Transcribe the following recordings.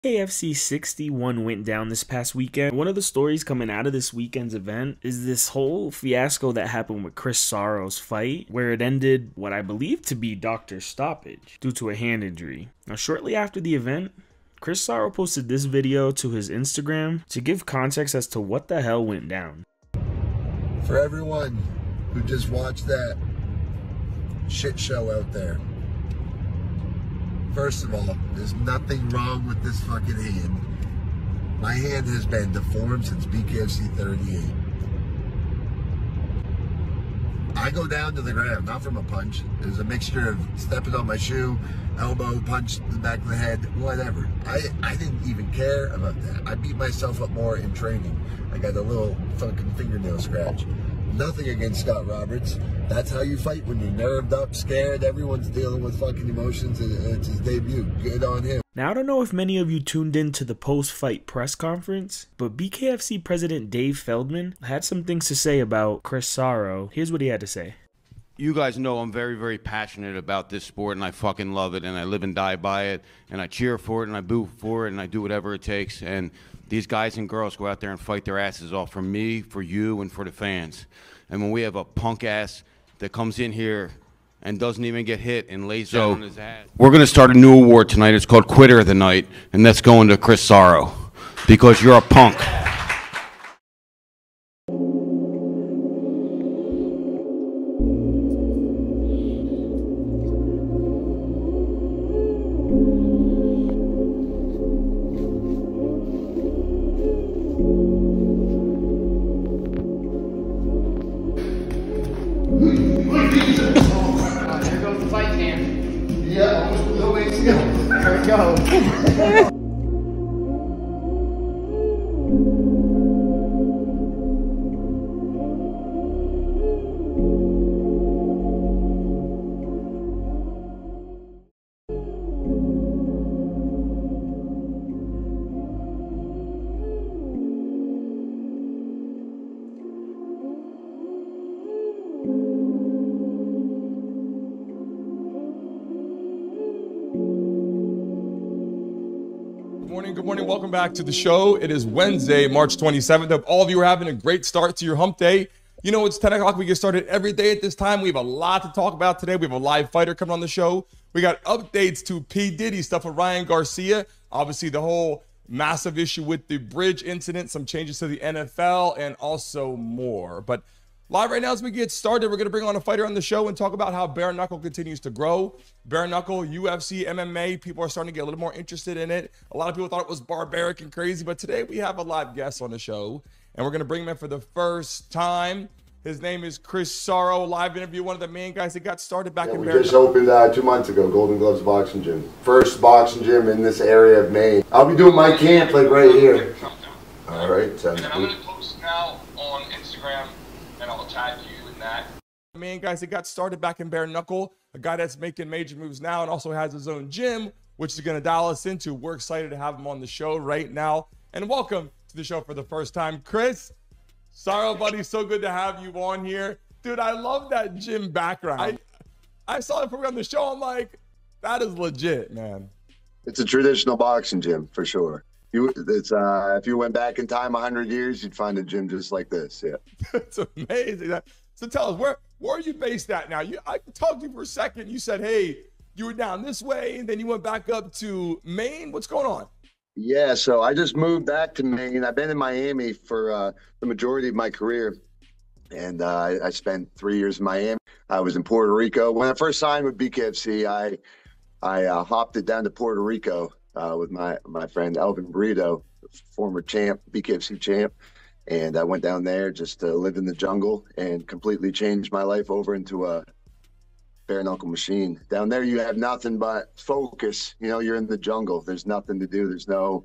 BKFC 61 went down this past weekend. One of the stories coming out of this weekend's event is this whole fiasco that happened with Chris Sarro's fight, where it ended what I believe to be doctor stoppage due to a hand injury. Now, shortly after the event, Chris Sarro posted this video to his Instagram to give context as to what the hell went down. For everyone who just watched that shit show out there, first of all, there's nothing wrong with this fucking hand. My hand has been deformed since BKFC 38. I go down to the ground, not from a punch. There's a mixture of stepping on my shoe, elbow, punch to the back of the head, whatever. I didn't even care about that. I beat myself up more in training. I got a little fucking fingernail scratch. Nothing against Scott Roberts. That's how you fight when you're nerved up, scared. Everyone's dealing with fucking emotions, and it's his debut. Good on him. Now, I don't know if many of you tuned in to the post-fight press conference, but BKFC President Dave Feldman had some things to say about Chris Sarro. Here's what he had to say. You guys know I'm very, very passionate about this sport, and I fucking love it, and I live and die by it, and I cheer for it, and I boo for it, and I do whatever it takes. And these guys and girls go out there and fight their asses off for me, for you, and for the fans. And when we have a punk ass that comes in here and doesn't even get hit and lays down on his ass, we're going to start a new award tonight. It's called Quitter of the Night, and that's going to Chris Sarro because you're a punk. There goes the fight cam. Yeah, no way to go. There we go. Good morning, welcome back to the show. It is Wednesday, March 27th. Hope all of you are having a great start to your hump day. You know, it's 10 o'clock. We get started every day at this time. We have a lot to talk about today. We have a live fighter coming on the show. We got updates to P. Diddy, stuff with Ryan Garcia. Obviously, the whole massive issue with the bridge incident, some changes to the NFL, and also more. But live right now as we get started, we're going to bring on a fighter on the show and talk about how bare knuckle continues to grow. Bare knuckle, UFC, MMA, people are starting to get a little more interested in it. A lot of people thought it was barbaric and crazy, but today we have a live guest on the show, and we're going to bring him in for the first time. His name is Chris Sarro, live interview, one of the main guys that got started back in we bare just knuckle. opened 2 months ago, Golden Gloves Boxing Gym. First boxing gym in this area of Maine. I'll be doing my camp like right here. All right, sounds And I'm good. going to post now on Instagram, and I'll tag you in that. Main guys that got started back in bare knuckle, a guy that's making major moves now and also has his own gym, which is going to dial us into. We're excited to have him on the show right now. And welcome to the show for the first time, Chris Sarro, buddy. So good to have you on here. Dude, I love that gym background. I saw it before we were on the show. I'm like, that is legit, man. It's a traditional boxing gym for sure. If you went back in time 100 years, you'd find a gym just like this. Yeah, It's amazing. So tell us, where are you based at now? I talked to you for a second. You said, hey, you were down this way, and then you went back up to Maine. What's going on? yeah. So I just moved back to Maine. I've been in Miami for the majority of my career, and I spent 3 years in Miami. I was in Puerto Rico when I first signed with BKFC. I hopped it down to Puerto Rico with my friend Elvin Burrito, former champ, BKFC champ. And I went down there just to live in the jungle and completely changed my life over into a bare knuckle machine. Down there, you have nothing but focus. You know, you're in the jungle. There's nothing to do. There's no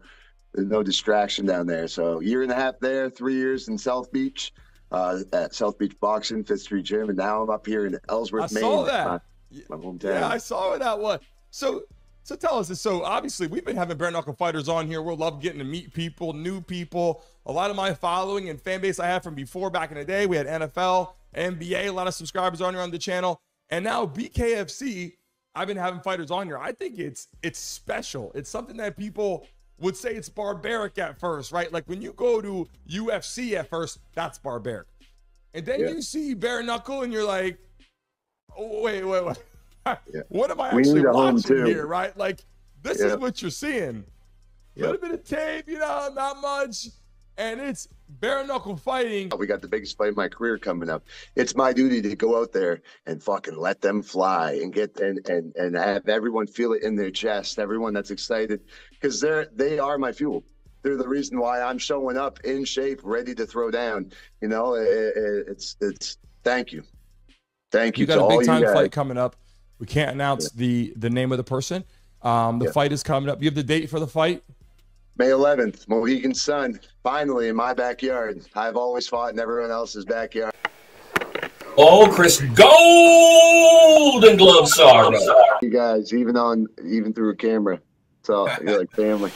distraction down there. So 1.5 years there, 3 years in South Beach, at South Beach Boxing, Fifth Street Gym. And now I'm up here in Ellsworth, Maine. I saw that. My hometown. Yeah, I saw where that was. So tell us this. So obviously we've been having bare knuckle fighters on here. We'll love getting to meet people, new people. A lot of my following and fan base I had from before back in the day. We had NFL, NBA, a lot of subscribers on here on the channel. And now BKFC, I've been having fighters on here. I think it's special. It's something that people would say it's barbaric at first, right? Like when you go to UFC at first, that's barbaric. And then you see bare knuckle and you're like, oh, wait. What am I actually watching here, right? Like, this is what you're seeing. A little bit of tape, you know, not much. And it's bare knuckle fighting. We got the biggest fight of my career coming up. It's my duty to go out there and fucking let them fly and get and have everyone feel it in their chest. Everyone that's excited, because they are my fuel. They're the reason why I'm showing up in shape, ready to throw down. You know, it's thank you. You got a big time fight coming up. We can't announce the name of the person. The fight is coming up. You have the date for the fight? May 11th, Mohegan Sun, finally in my backyard. I've always fought in everyone else's backyard. Oh, Chris Golden Glove Sarro. You guys, even through a camera, so you're like family.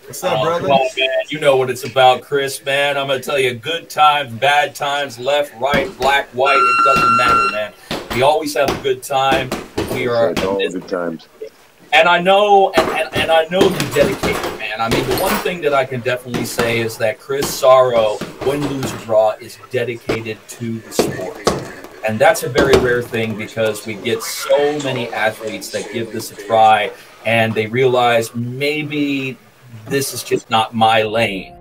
What's up, brother? Come on, man. You know what it's about, Chris, man. I'm going to tell you, good times, bad times, left, right, black, white, it doesn't matter, man. We always have a good time. We are all good times. And I know, and I know you dedicated, man. I mean, the one thing that I can definitely say is that Chris Sarro, win, lose, or draw, is dedicated to the sport. And that's a very rare thing, because we get so many athletes that give this a try and they realize maybe this is just not my lane.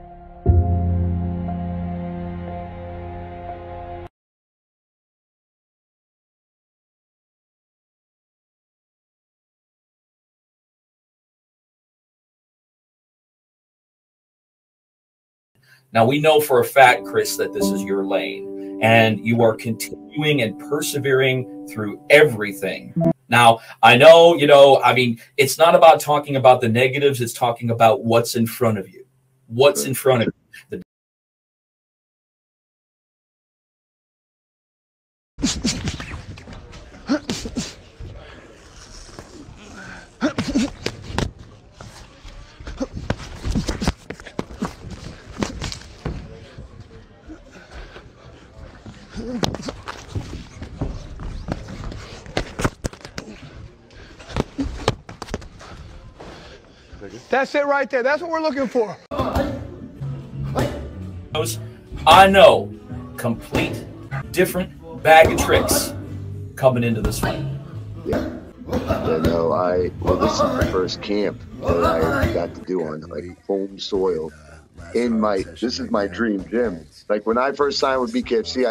Now, we know for a fact, Chris, that this is your lane, and you are continuing and persevering through everything. Now, I know, you know, I mean, it's not about talking about the negatives. It's talking about what's in front of you. What's in front of you. That's it right there. That's what we're looking for. I know, complete different bag of tricks coming into this fight. Yeah. No, well, this is the first camp that I got to do on like home soil. This is my dream gym. Like when I first signed with BKFC,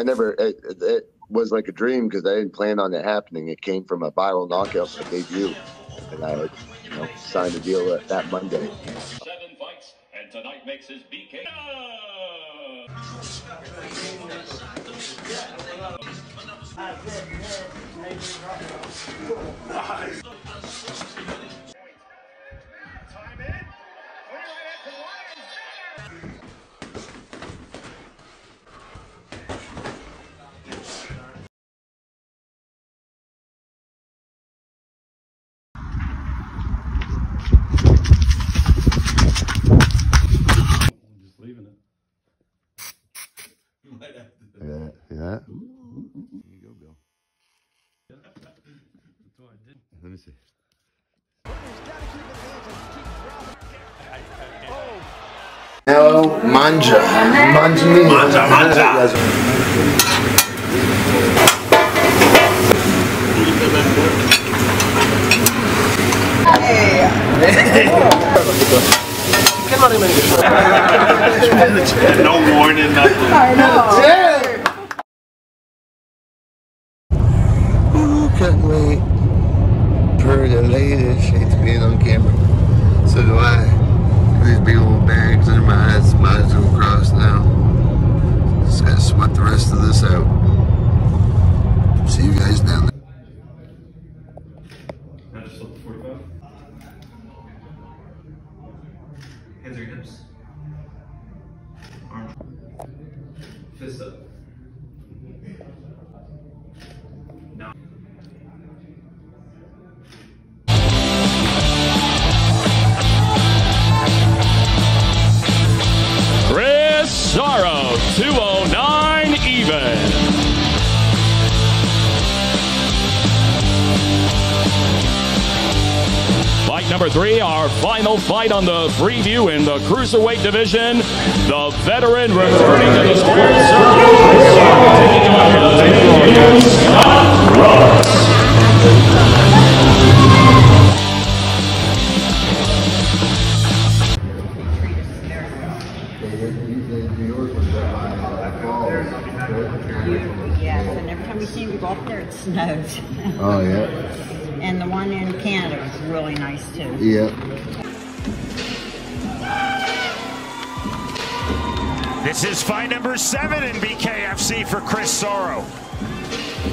it was like a dream, because I didn't plan on it happening. It came from a viral knockout for debut, and I signed a deal that Monday. 7 fights, and tonight makes his BK. Yeah. Here you go, Bill. Let me see. Now, manja me. Manja. No warning, nothing. I know. Couldn't wait for the latest. Hates being on camera. So do I. These big old bags under my eyes. My eyes go cross now. Just gotta sweat the rest of this out. See you guys down there. I just slipped 45. Hands or hips. Arm. Fist up. Now. Chris Sarro, 209 even. Fight number 3, our final fight on the preview in the Cruiserweight division. The veteran returning to the square circle, taking on the debut, Scott Roberts. Yes, and every time we seem to go up there, it snows. Oh, yeah. And the one in Canada was really nice, too. Yeah. This is fight number 7 in BKFC for Chris Sarrro.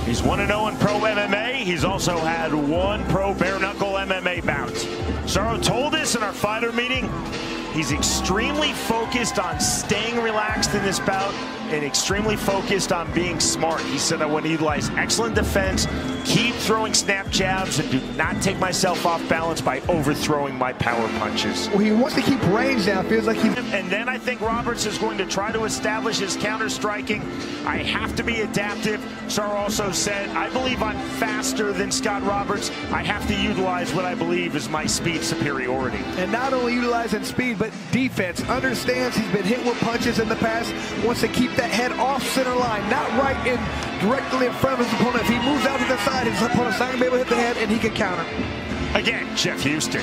He's 1-0 in pro MMA. He's also had 1 pro bare-knuckle MMA bout. Sarrro told us in our fighter meeting he's extremely focused on staying relaxed in this bout and extremely focused on being smart. He said, I want to utilize excellent defense, keep throwing snap jabs, and do not take myself off balance by overthrowing my power punches. Well, he wants to keep range down. Feels like he... And then I think Roberts is going to try to establish his counter-striking. I have to be adaptive. Sarrro also said, I believe I'm faster than Scott Roberts. I have to utilize what I believe is my speed superiority. And not only utilizing speed, but defense. Understands he's been hit with punches in the past. Wants to keep that head off center line, not right in directly in front of his opponent. If he moves out to the side, his opponent's not going to be able to hit the head, and he can counter. Again, Jeff Houston.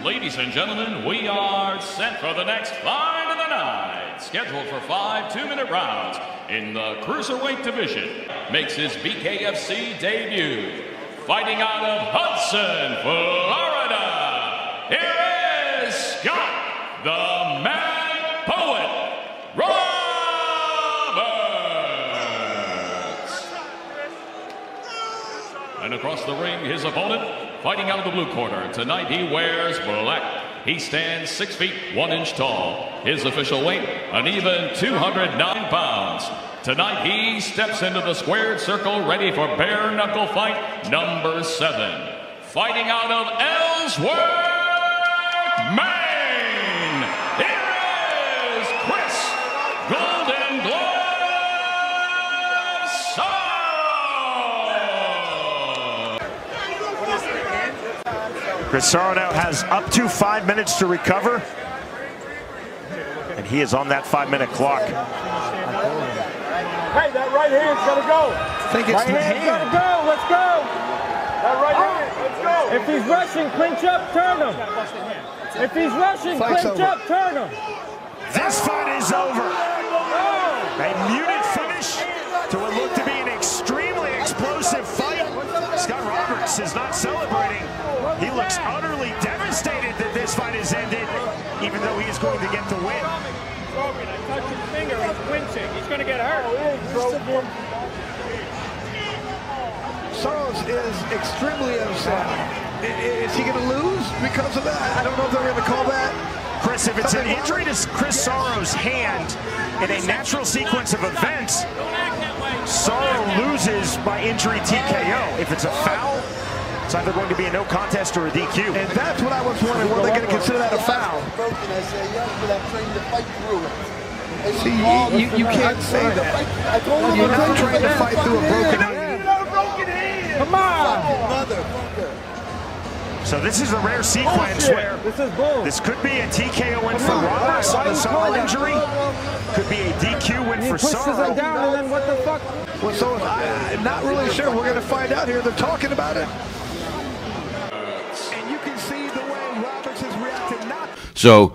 Ladies and gentlemen, we are set for the next fight of the night. Scheduled for 5 2-minute rounds in the Cruiserweight division. Makes his BKFC debut. Fighting out of Hudson, Florida. Here is Scott, the Man Poet, Roberts. And across the ring, his opponent, fighting out of the blue corner. Tonight he wears black. He stands 6 feet 1 inch tall. His official weight, an even 209 pounds. Tonight he steps into the squared circle ready for bare knuckle fight number 7. Fighting out of Ellsworth, Maine. Here is Chris Golden Glove Sarrro. Chris Sarrro now has up to 5 minutes to recover. And he is on that 5-minute clock. Hey, that right hand's gotta go. I think it's right hand's gotta go. Let's go. That right hand, let's go. If he's rushing, clinch up, turn him. If he's rushing, clinch up, turn him. This fight is over. A muted finish to what looked to be an extremely explosive fight. Scott Roberts is not celebrating. He looks utterly devastated that this fight has ended, even though he is going to get the win. I touched his finger, he's winching. He's going to get hurt. Sarrro is extremely upset. Is he going to lose because of that? I don't know if they're going to call that. Chris, if it's an injury to Chris Sarro's hand in a natural sequence of events, Sarrro loses by injury TKO. If it's a foul, it's either going to be a no contest or a DQ. And that's what I was wondering. Were they going to consider that a foul? See, you can't say that. You're not trying to fight through a broken hand. Come on! So this is a rare sequence where this could be a TKO win for Roberts on the Sarrro injury. Could be a DQ win for Sarrro. Down and then what the fuck? Well, so I'm not really sure. We're going to find out here. They're talking about it. And you can see the way Roberts is reacting. So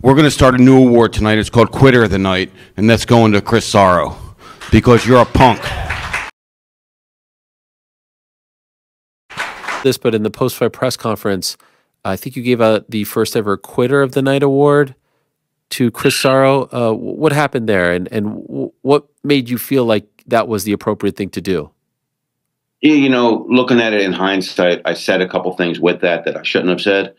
we're going to start a new award tonight. It's called Quitter of the Night, and that's going to Chris Sarrro because you're a punk. But in the post-fight press conference, I think you gave out the first ever Quitter of the Night award to Chris Sarrro. What happened there, and what made you feel like that was the appropriate thing to do? Yeah, you know, looking at it in hindsight, I said a couple things with that I shouldn't have said.